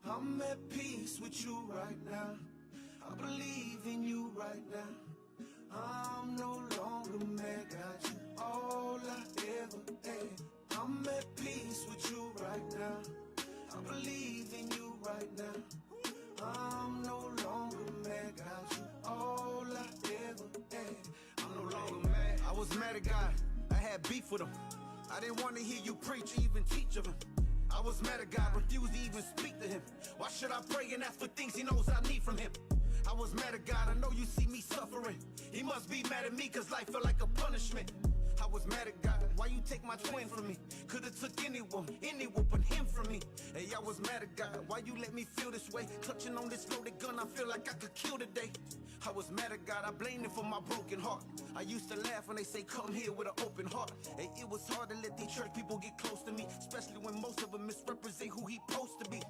I'm at peace with you right now. I believe in you right now. I'm no longer mad, got you all I ever had. I'm at peace with you right now. I believe in you right now. I'm no longer mad, got you all I ever had. I'm no longer mad. I was mad at God. I had beef with him. I didn't want to hear you preach or even teach of him. I was mad at God, refused to even speak to him. Why should I pray and ask for things he knows I need from him? I was mad at God, I know you see me suffering. He must be mad at me cause life felt like a punishment. I was mad at God, why you take my twin from me? Could've took anyone but him from me. Hey, I was mad at God, why you let me feel this way? Clutching on this loaded gun, I feel like I could kill today. I was mad at God, I blamed him for my broken heart. I used to laugh when they say come here with an open heart. Hey, it was hard to let these church people get close to me, especially when most of them misrepresent who he supposed to be.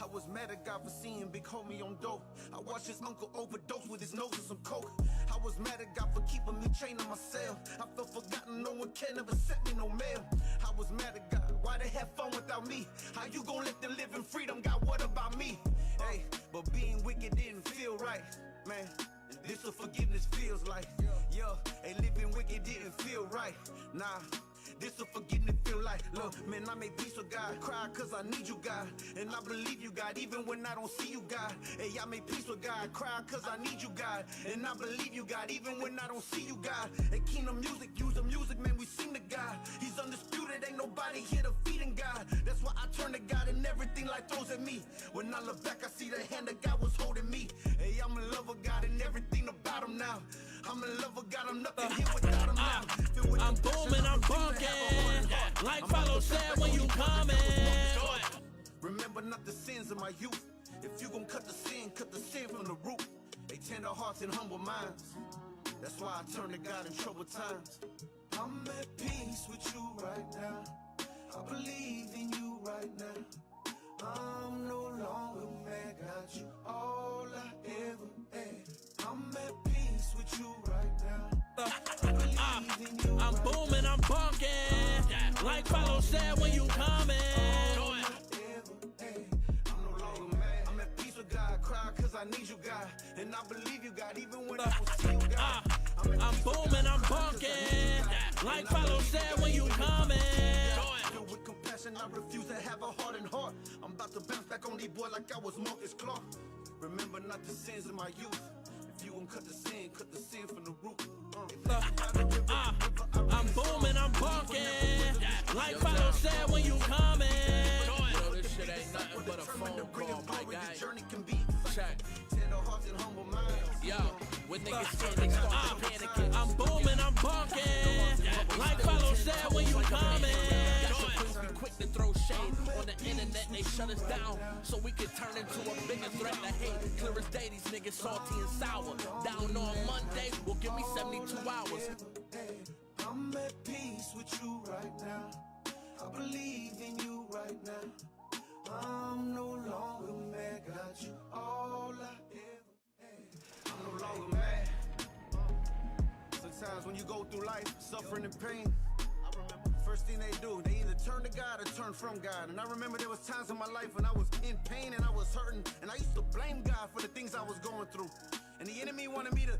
I was mad at God for seeing Big Homie on dope. I watched his uncle overdose with his nose and some coke. I was mad at God for keeping me chained in my cell. I felt forgotten, no one can ever sent me no mail. I was mad at God, why they have fun without me? How you gon' let them live in freedom, God, what about me? Hey, but being wicked didn't feel right, man. This what forgiveness feels like. Yeah, hey, living wicked didn't feel right. Nah, this what forgiveness feel like. Look, man, I made peace with God. Cry cause I need you, God. And I believe you, God, even when I don't see you, God. Hey, I made peace with God. Cry cause I need you, God. And I believe you, God, even when I don't see you, God. Hey, Kingdom Music, use the music, man, we sing to God. He's undisputed, ain't nobody here defeating God. That's why I turn to God and everything life throws at me. When I look back, I see the hand that God was holding me. Hey, I'm in love with God and everything about him now. I'm in love with God, I'm nothing here without him now. I'm booming, I'm bunking. Like Follow said when you coming. Remember not the sins of my youth. If you gon' cut the sin from the root. They tender hearts and humble minds. That's why I turn to God in troubled times. I'm at peace with you right now. I believe in you right now. I'm no longer mad, got you all I ever had. I'm at peace with you right now. I'm booming, I'm bunking. Like Follow said when you coming. I'm at peace with God, cry cause I need you, God. And I believe you, God, even when I don't see you, God. I'm booming, I'm bunking. Like Follow said when you coming. Filled with compassion, I refuse to have a hardened heart. I'm about to bounce back on these boys like I was Marcus Clark. Remember not the sins of my youth. If you gon' cut the sin from the root. I'm booming, I'm bunking. Like Follow said when you coming. Yo, this shit ain't nothing but a phone call, my guy. Check. Yo, when niggas say they start panicking. I'm booming, I'm bunking. Like Follow said when you coming. Please be quick to throw shade on the internet. They shut us down so we could turn into a bigger threat to hate. Clear as day, these niggas salty and sour. Down on Monday, will give me 72 hours. I'm at peace with you right now. I believe in you right now. I'm no longer mad, got you all I ever had. I'm no longer mad. Sometimes when you go through life, suffering and pain, I remember the first thing they do, they either turn to God or turn from God. And I remember there was times in my life when I was in pain and I was hurting, and I used to blame God for the things I was going through. And the enemy wanted me to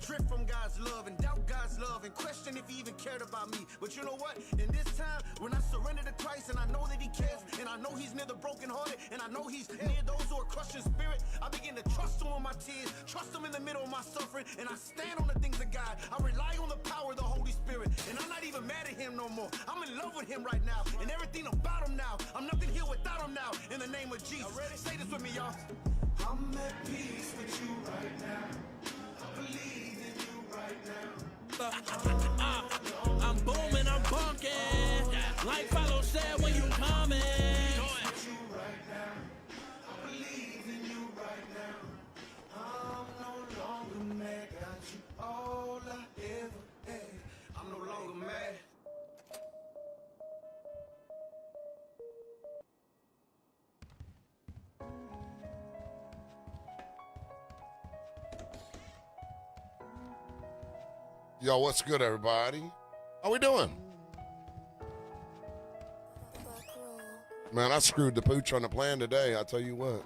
drift from God's love and doubt God's love and question if he even cared about me. But you know what? In this time, when I surrender to Christ and I know that he cares, and I know he's near the brokenhearted, and I know he's near those who are crushed in spirit, I begin to trust him on my tears, trust him in the middle of my suffering, and I stand on the things of God. I rely on the power of the Holy Spirit, and I'm not even mad at him no more. I'm in love with him right now, and everything about him now. I'm nothing here without him now, in the name of Jesus. Say this with me, y'all. I'm at peace with you right now. I believe in you right now. I'm booming, I'm bunking. Like Follow said when you coming. With you right now. I believe in you right now. I'm no longer mad, got you all I ever had. I'm no longer mad. Yo, what's good, everybody? How we doing? Man, I screwed the pooch on the plan today. I tell you what.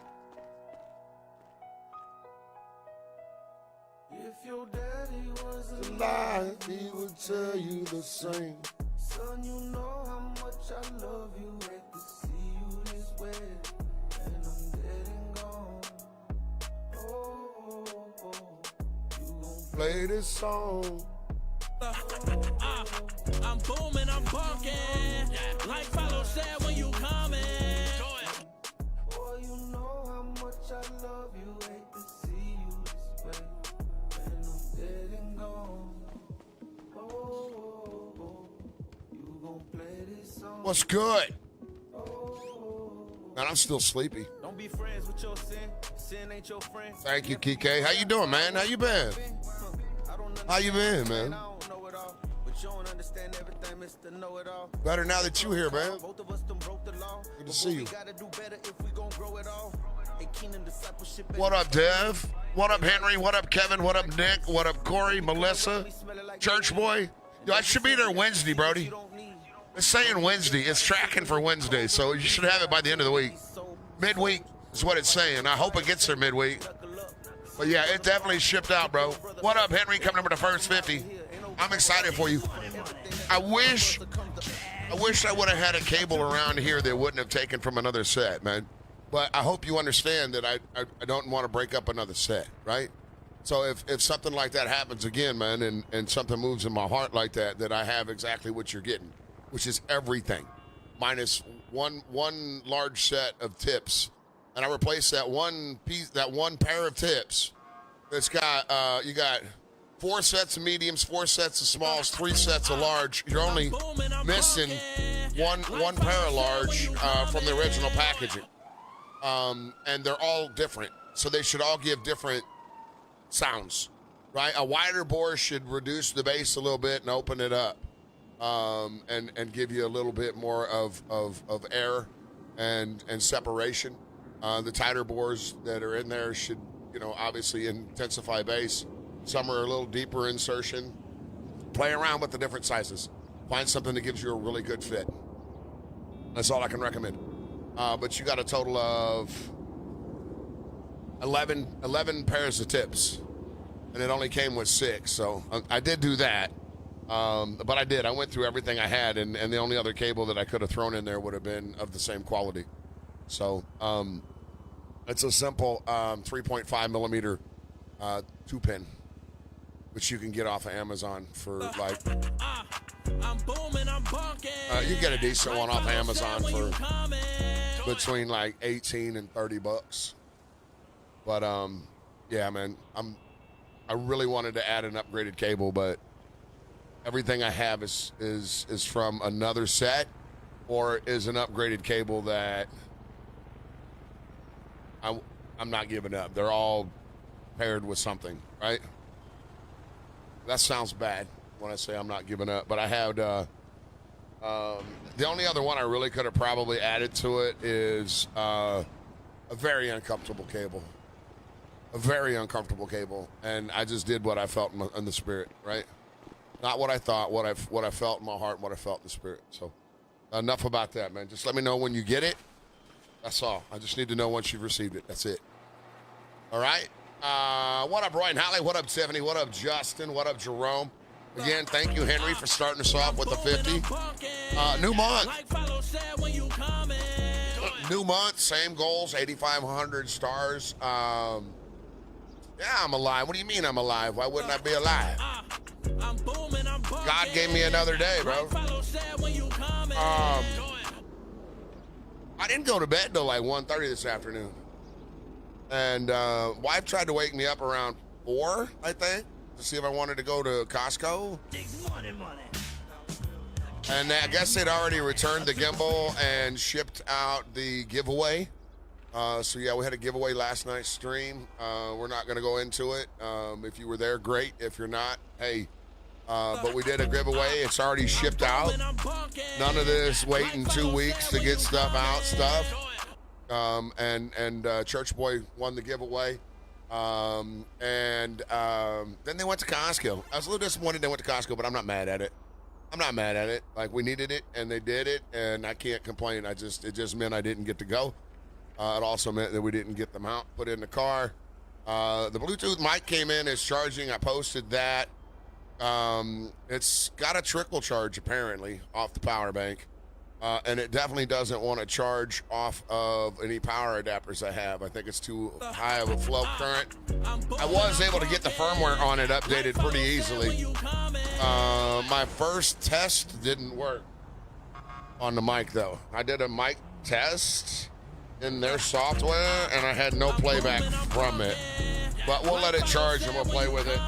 If your daddy was a Lie, he would tell you the same. son, you know how much I love you. Hate to see you this way, and I'm dead and gone. Oh, you gon' Play this song. I'm booming, I'm bunking. Like Follow said when you coming. boy, you know how much I love you. Hate to see you this way, and I'm dead and gone. Oh, you gon' play this song. What's good? Man, I'm still sleepy. Don't be friends with your sin. Sin ain't your friend. Thank you, Kike. How you doing, man? How you been? How you been, man? I don't know it all, but you don't understand everything, Mr. Know-it-all. Better now that you here, man. Both of us done broke the law. Good to see you. We gotta do better if we gon' grow it all. Hey, Keenan, discipleship. What up, Dev? What up, Henry? What up, Kevin? What up, Nick? What up, Corey? Melissa? Church boy? Yo, I should be there Wednesday, Brody. It's saying Wednesday. It's tracking for Wednesday, so you should have it by the end of the week. Midweek is what it's saying. I hope it gets there midweek. But yeah, it definitely shipped out, bro. What up, Henry? Coming over the first 50. I'm excited for you. I wish I would have had a cable around here that wouldn't have taken from another set, man. But I hope you understand that I don't want to break up another set, right? So if something like that happens again, man, and something moves in my heart like that, that I have exactly what you're getting, which is everything, minus one large set of tips. And I replaced that one pair of tips. That's got you got 4 sets of mediums, 4 sets of smalls, 3 sets of large. You're only missing one pair of large from the original packaging, and they're all different. So they should all give different sounds, right? A wider bore should reduce the bass a little bit and open it up, and give you a little bit more of air and separation. The tighter bores that are in there should, obviously intensify bass. Some are a little deeper insertion. Play around with the different sizes. Find something that gives you a really good fit. That's all I can recommend. But you got a total of 11 pairs of tips, and it only came with 6. So I did do that. But I did. I went through everything I had, and the only other cable that I could have thrown in there would have been of the same quality. So it's a simple 3.5 millimeter 2-pin, which you can get off of Amazon for like. You get a decent one off of Amazon for between like $18 and $30. But yeah, man, I really wanted to add an upgraded cable, but everything I have is from another set or is an upgraded cable that I'm not giving up. They're all paired with something, right? That sounds bad when I say I'm not giving up, but I had the only other one I really could have probably added to it is a very uncomfortable cable. A very uncomfortable cable, and I just did what I felt in the spirit, right? Not what I thought, what I felt in my heart, what I felt in the spirit. So enough about that, man. Just let me know when you get it. That's all. I just need to know once you've received it. That's it. All right? What up, Roy and Holly? What up, Tiffany? What up, Justin? What up, Jerome? Again, thank you, Henry, for starting us off with the 50. New month. New month, same goals, 8,500 stars. Yeah, I'm alive. What do you mean I'm alive? Why wouldn't I be alive? God gave me another day, bro. I didn't go to bed till like 1:30 this afternoon. And wife tried to wake me up around 4, I think, to see if I wanted to go to Costco. And I guess they'd already returned the gimbal and shipped out the giveaway. So yeah, we had a giveaway last night's stream. We're not going to go into it. If you were there, great. If you're not, hey. But we did a giveaway. It's already shipped out. None of this waiting 2 weeks to get stuff out And Church Boy won the giveaway. Then they went to Costco. I was a little disappointed they went to Costco, but I'm not mad at it. I'm not mad at it. Like, we needed it, and they did it, and I can't complain. It just meant I didn't get to go. It also meant that we didn't get the mount put in the car. The Bluetooth mic came in as charging. I posted that. It's got a trickle charge, apparently, off the power bank. And it definitely doesn't want to charge off of any power adapters I have. I think it's too high of a flow current. I was able to get the firmware on it updated pretty easily. My first test didn't work on the mic, though. I did a mic test in their software, and I had no playback from it. But we'll let it charge, and we'll play with it.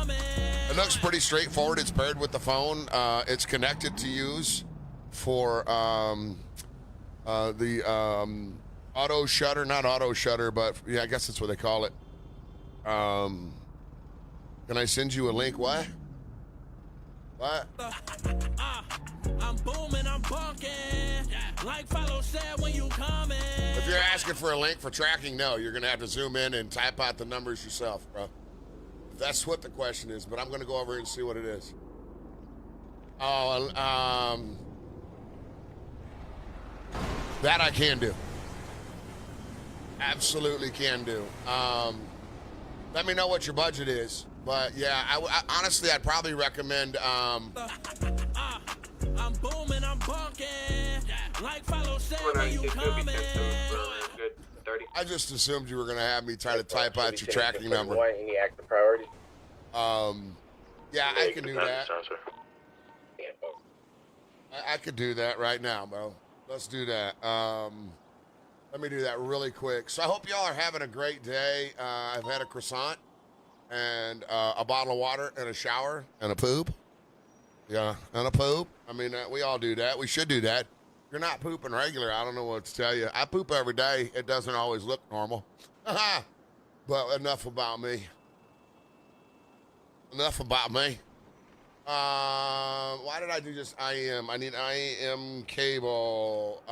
It looks pretty straightforward. It's paired with the phone. It's connected to use for the auto shutter, not auto shutter, but yeah, I guess that's what they call it. Can I send you a link? What? I'm booming, I'm bunking. Like Follow said when you coming. If you're asking for a link for tracking, no, you're gonna have to zoom in and type out the numbers yourself, bro. That's what the question is, but I'm gonna go over and see what it is. That I can do. Absolutely can do. Let me know what your budget is. But yeah, I honestly, I'd probably recommend. I'm booming, I'm bunking. Like Follow said when you coming. I just assumed you were gonna have me try to type out your tracking number. Any active priority? Yeah, I can do that. I could do that right now, bro. Let's do that. Let me do that really quick. So I hope y'all are having a great day. I've had a croissant and a bottle of water and a shower and a poop. Yeah, and a poop. I mean, we all do that. We should do that. If you're not pooping regular, I don't know what to tell you. I poop every day. It doesn't always look normal. But enough about me. Enough about me. Why did I do just IM? I need IM cable.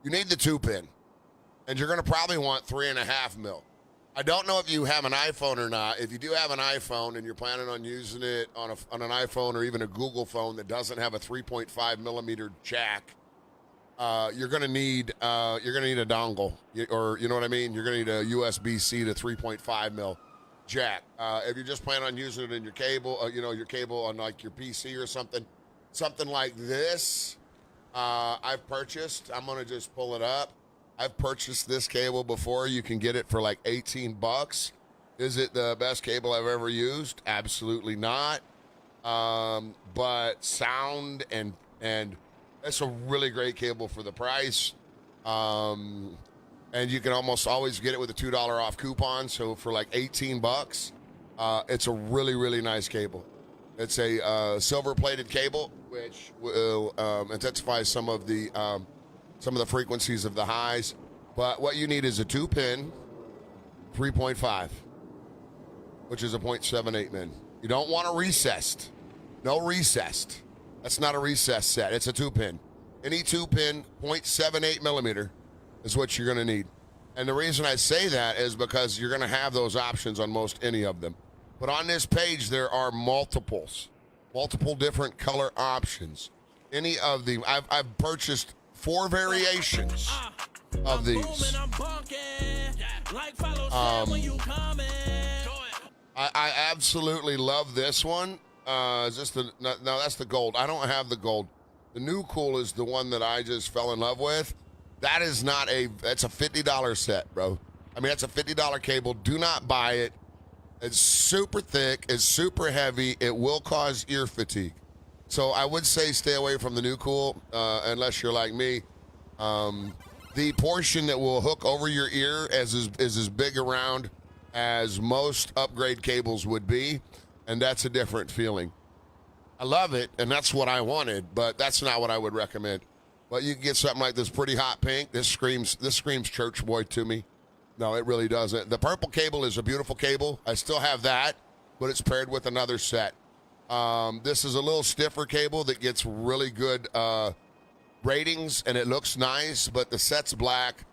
You need the 2-pin, and you're going to probably want 3.5 mil. I don't know if you have an iPhone or not. If you do have an iPhone and you're planning on using it on an iPhone or even a Google phone that doesn't have a 3.5 millimeter jack, you're gonna need a dongle, or you know what I mean. You're gonna need a USB-C to 3.5 mil jack. If you're just planning on using it in your cable, your cable on like your PC or something like this. I've purchased. I'm gonna just pull it up. I've purchased this cable before. You can get it for like $18. Is it the best cable I've ever used? Absolutely not. But sound and it's a really great cable for the price. And you can almost always get it with a $2 off coupon. So for like $18, it's a really, really nice cable. It's a silver-plated cable, which will intensify some of the frequencies of the highs. But what you need is a 2-pin, 3.5, which is a 0.78 min. You don't want a recessed. No recessed. That's not a recessed set. It's a 2-pin. Any 2-pin, 0.78 millimeter is what you're going to need. And the reason I say that is because you're going to have those options on most any of them. But on this page, there are multiple different color options. Any of the, I've purchased 4 variations of these. I absolutely love this one. Is this the, no, that's the gold. I don't have the gold. The new cool is the one that I just fell in love with. That is not that's a $50 set, bro. I mean, that's a $50 cable. Do not buy it. It's super thick. It's super heavy. It will cause ear fatigue. So I would say stay away from the new cool, unless you're like me. The portion that will hook over your ear is as big around as most upgrade cables would be, and that's a different feeling. I love it, and that's what I wanted, but that's not what I would recommend. But you can get something like this pretty hot pink. This screams Church Boy to me. No, it really doesn't. The purple cable is a beautiful cable. I still have that, but it's paired with another set. This is a little stiffer cable that gets really good ratings and it looks nice, but the set's black.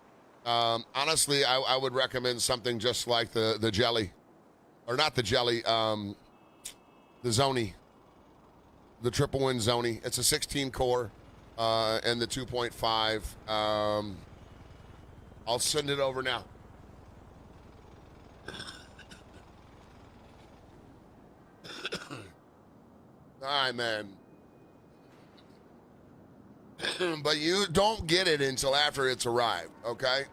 Honestly, I would recommend something just like the Jelly. Or not the Jelly, the Zoni. The Triple Win Zoni. It's a 16 core and the 2.5. I'll send it over now. All right, man. But you don't get it until after it's arrived, okay?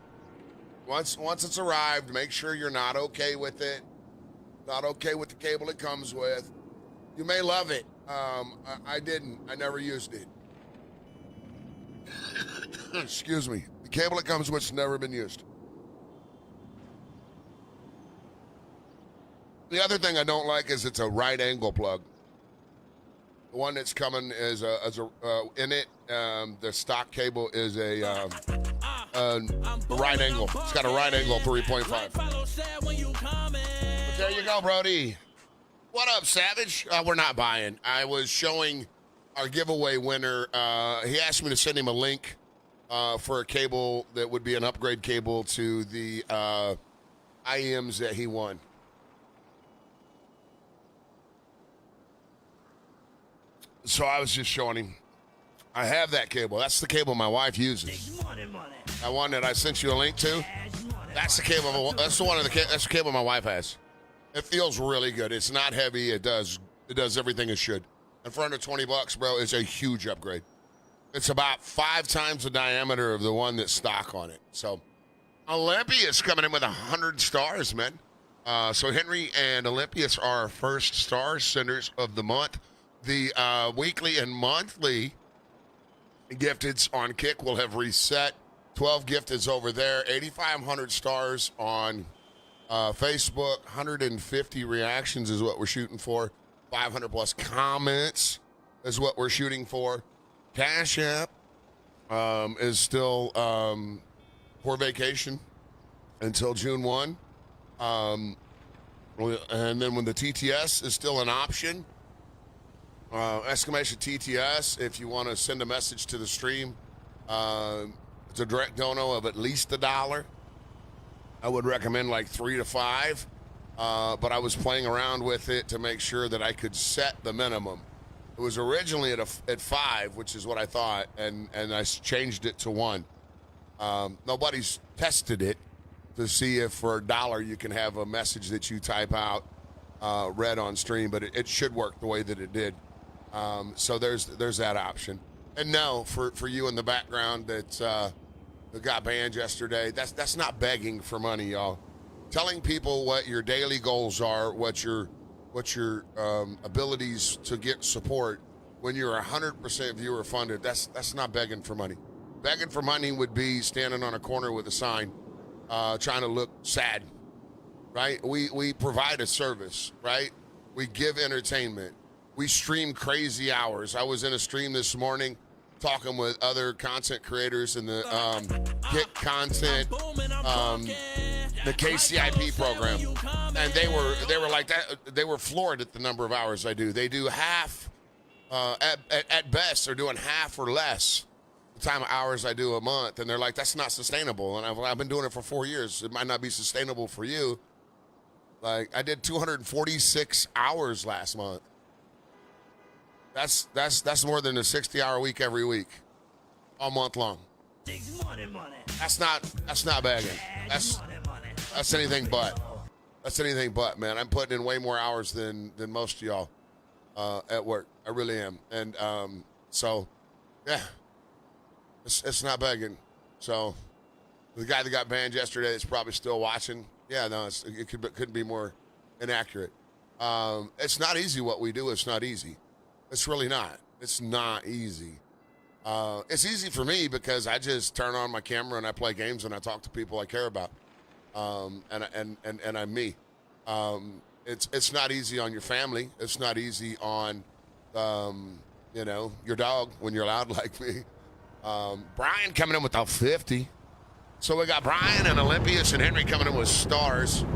Once it's arrived, make sure you're not okay with it. Not okay with the cable it comes with. You may love it. I didn't. I never used it. Excuse me. The cable it comes with has never been used. The other thing I don't like is it's a right angle plug. The one that's coming is in it. The stock cable is a right angle. It's got a right angle 3.5. There you go, Brody. What up, Savage? We're not buying. I was showing our giveaway winner. He asked me to send him a link for a cable that would be an upgrade cable to the IEMs that he won. So I was just showing him. I have that cable. That's the cable my wife uses. That one that I sent you a link to. That's the cable. That's the cable my wife has. It feels really good. It's not heavy. It does everything it should. And for under $20, bro, it's a huge upgrade. It's about 5 times the diameter of the one that's stock on it. So Olympius coming in with 100 stars, man. So Henry and Olympius are our first star senders of the month. The weekly and monthly gifteds on Kick will have reset. 12 gifteds over there. 8,500 stars on Facebook. 150 reactions is what we're shooting for. 500 plus comments is what we're shooting for. Cash App is still for vacation until June 1. And then when the TTS is still an option, exclamation TTS, if you want to send a message to the stream, it's a direct dono of at least $1. I would recommend like 3 to 5, but I was playing around with it to make sure that I could set the minimum. It was originally at 5, which is what I thought, and I changed it to 1. Nobody's tested it to see if for $1 you can have a message that you type out read on stream, but it should work the way that it did. So there's that option. And no, for you in the background that got banned yesterday, that's not begging for money, y'all. Telling people what your daily goals are, what your abilities to get support when you're 100% viewer funded, that's not begging for money. Begging for money would be standing on a corner with a sign, trying to look sad, right? We provide a service, right? We give entertainment. We stream crazy hours. I was in a stream this morning talking with other content creators in the Kick Content, the KCIP program, and they were like that. They were floored at the number of hours I do. They do half, at best, they're doing half or less the time of hours I do a month, and they're like, that's not sustainable. And I've been doing it for 4 years. It might not be sustainable for you. Like, I did 246 hours last month. That's more than a 60-hour week every week, all month long. That's not bagging. That's anything but. That's anything but, man. I'm putting in way more hours than most of y'all at work. I really am. And so, yeah, it's not begging. So the guy that got banned yesterday is probably still watching. Yeah, no, it couldn't be more inaccurate. It's not easy what we do. It's not easy. It's really not. It's not easy. It's easy for me because I just turn on my camera and I play games and I talk to people I care about. And I'm me. It's not easy on your family. It's not easy on, your dog when you're loud like me. Brian coming in with a 50. So we got Brian and Olympius and Henry coming in with stars.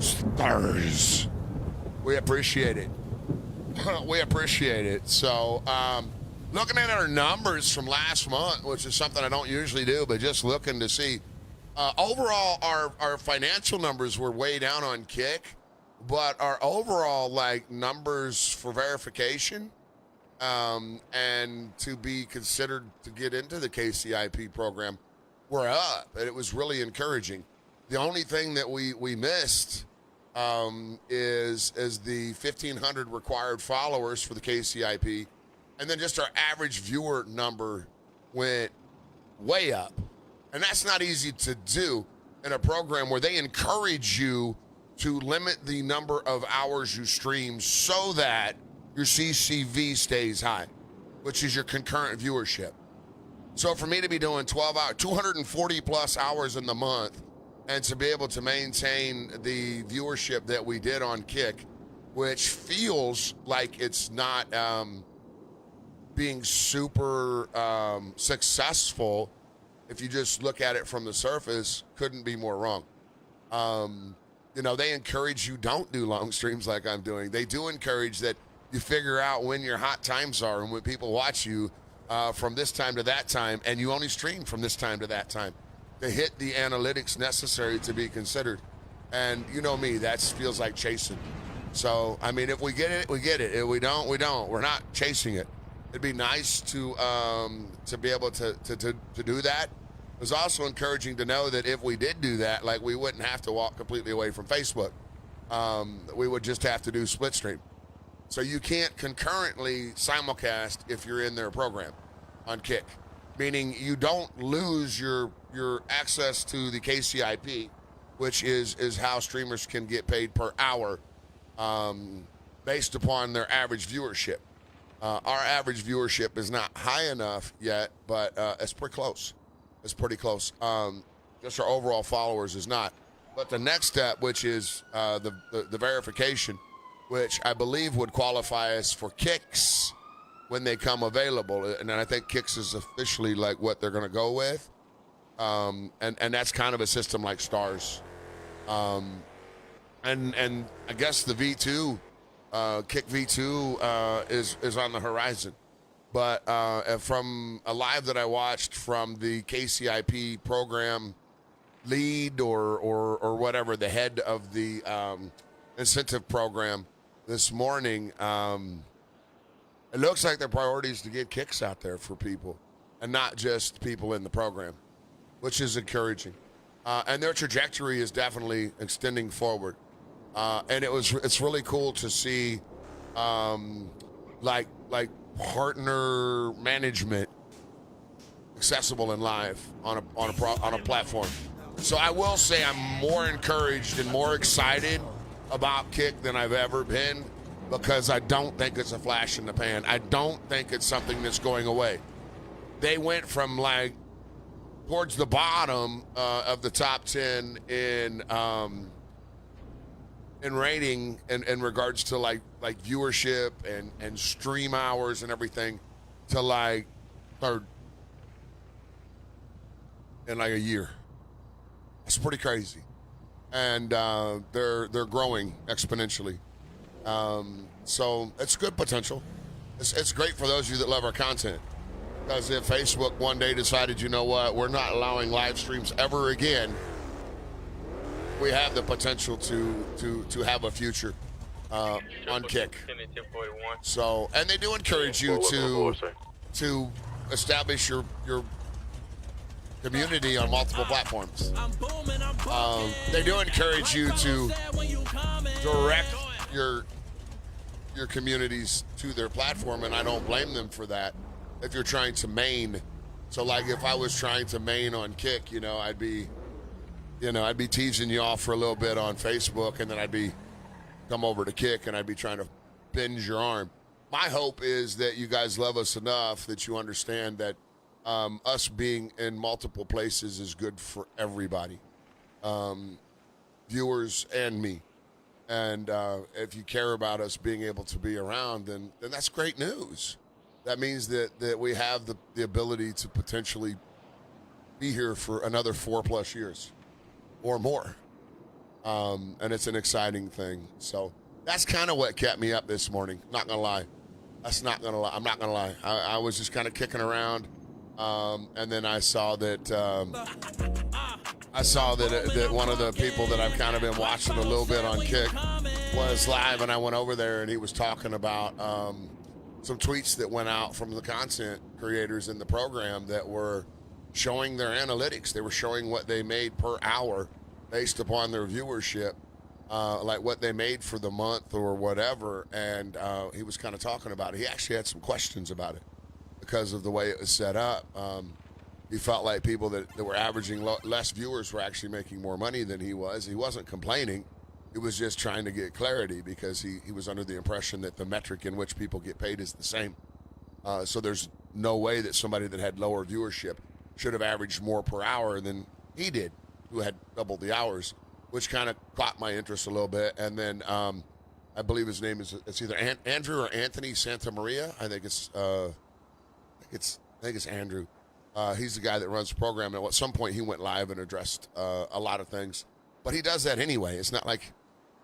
Stars. We appreciate it. We appreciate it. So looking at our numbers from last month, which is something I don't usually do, but just looking to see. Overall, our financial numbers were way down on Kick, but our overall like numbers for verification and to be considered to get into the KCIP program were up, and it was really encouraging. The only thing that we missed is the 1,500 required followers for the KCIP, and then just our average viewer number went way up. And that's not easy to do in a program where they encourage you to limit the number of hours you stream so that your CCV stays high, which is your concurrent viewership. So for me to be doing 12 hours, 240 plus hours in the month, and to be able to maintain the viewership that we did on Kick, which feels like it's not being super successful if you just look at it from the surface, couldn't be more wrong. They encourage you don't do long streams like I'm doing. They do encourage that you figure out when your hot times are and when people watch you from this time to that time, and you only stream from this time to that time to hit the analytics necessary to be considered. And you know me, that feels like chasing. So, I mean, if we get it, we get it. If we don't, we don't. We're not chasing it. It'd be nice to be able to do that. It was also encouraging to know that if we did do that, like, we wouldn't have to walk completely away from Facebook. We would just have to do split stream. So you can't concurrently simulcast if you're in their program on Kick, meaning you don't lose your access to the KCIP, which is how streamers can get paid per hour based upon their average viewership. Our average viewership is not high enough yet, but it's pretty close. It's pretty close. Just our overall followers is not. But the next step, which is the verification, which I believe would qualify us for Kicks when they come available. And I think Kicks is officially like what they're going to go with. And that's kind of a system like Stars. And I guess the V2, Kick V2 is on the horizon. But from a live that I watched from the KCIP program lead or whatever, the head of the incentive program this morning, it looks like their priority is to get Kicks out there for people and not just people in the program, which is encouraging. And their trajectory is definitely extending forward. And it's really cool to see like partner management accessible and live on a platform. So I will say I'm more encouraged and more excited about Kick than I've ever been, because I don't think it's a flash in the pan. I don't think it's something that's going away. They went from like towards the bottom of the top 10 in rating in regards to like viewership and stream hours and everything to like third in like a year. That's pretty crazy. And they're growing exponentially. So it's good potential. It's great for those of you that love our content. Because if Facebook one day decided, you know what, we're not allowing live streams ever again, we have the potential to have a future on Kick. So, and they do encourage you to establish your community on multiple platforms. They do encourage you to direct your communities to their platform, and I don't blame them for that. If you're trying to main, so like if I was trying to main on Kick, I'd be teasing you off for a little bit on Facebook, and then I'd come over to Kick, and I'd be trying to bend your arm. My hope is that you guys love us enough that you understand that us being in multiple places is good for everybody, viewers and me. And if you care about us being able to be around, then that's great news. That means that we have the ability to potentially be here for another 4+ years or more. And it's an exciting thing. So that's kind of what kept me up this morning, not going to lie. That's not gonna lie. I'm not gonna lie. I was just kind of kicking around, and then I saw that that one of the people that I've kind of been watching a little bit on Kick was live, and I went over there, and he was talking about some tweets that went out from the content creators in the program that were showing their analytics. They were showing what they made per hour based upon their viewership. Like what they made for the month or whatever, and he was kind of talking about it. He actually had some questions about it because of the way it was set up. He felt like people that were averaging less viewers were actually making more money than he was. He wasn't complaining. He was just trying to get clarity because he was under the impression that the metric in which people get paid is the same. So there's no way that somebody that had lower viewership should have averaged more per hour than he did, who had doubled the hours, which kind of caught my interest a little bit. And then I believe his name is either Andrew or Anthony Santamaria. I think it's Andrew. He's the guy that runs the program. And at some point he went live and addressed a lot of things. But he does that anyway. It's not like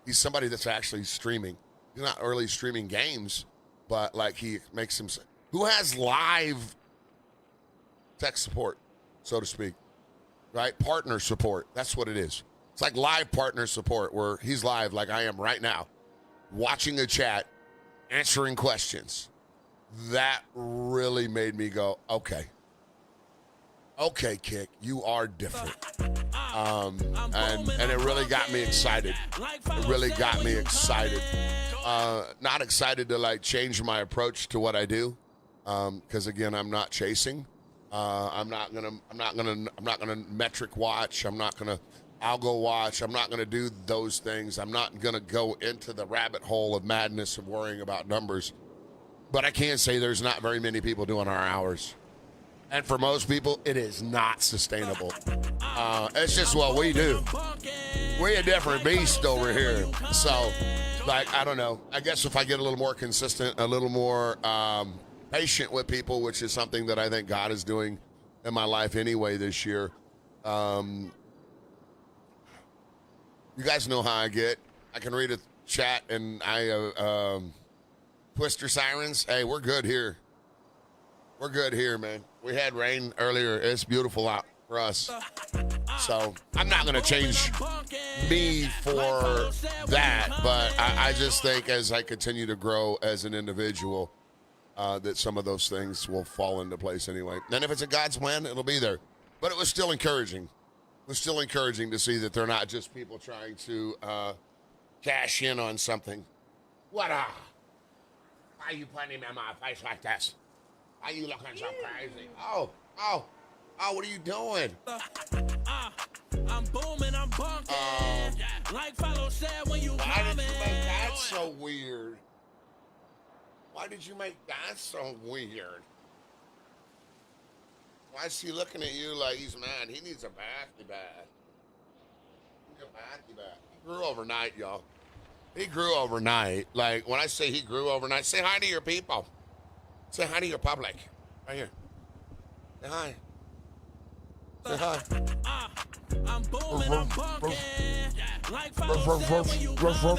he's somebody that's actually streaming. He's not early streaming games, but like he makes him. Who has live tech support, so to speak, right? Partner support. That's what it is. It's like live partner support where he's live like I am right now, watching a chat, answering questions. That really made me go, okay. Okay, Kick, you are different. And it really got me excited. It really got me excited. Not excited to like change my approach to what I do. Because again, I'm not chasing. I'm not gonna metric watch. I'll go watch. I'm not going to do those things. I'm not going to go into the rabbit hole of madness of worrying about numbers. But I can say there's not very many people doing our hours. And for most people, it is not sustainable. It's just what we do. We're a different beast over here. So, like, I don't know. I guess if I get a little more consistent, a little more patient with people, which is something that I think God is doing in my life anyway this year, you guys know how I get. I can read a chat and Twister Sirens. Hey, we're good here. We're good here, man. We had rain earlier. It's beautiful out for us. So I'm not going to change me for that, but I just think as I continue to grow as an individual, that some of those things will fall into place anyway. And if it's a God's plan, it'll be there. But it was still encouraging. It was still encouraging to see that they're not just people trying to cash in on something. Why are you putting me in my face like this? Why are you looking so crazy? Oh, what are you doing? I'm booming, I'm bunking. Like Follow said when you why did you make that so weird? Why did you make that so weird? Why is he looking at you like he's mad? He needs a bathie bath. He needs a bathie bath. He grew overnight, y'all. He grew overnight. Like, when I say he grew overnight, say hi to your people. Say hi to your public. Right here. Say hi. Say hi. I'm booming, I'm bunking. Like Follow said when you coming.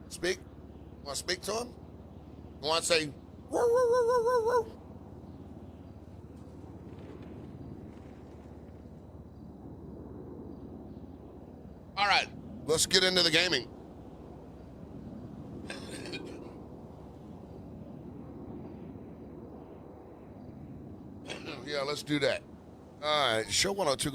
Speak. Want to speak to him? You want to say, all right, let's get into the gaming. Yeah, let's do that. All right, Show 102.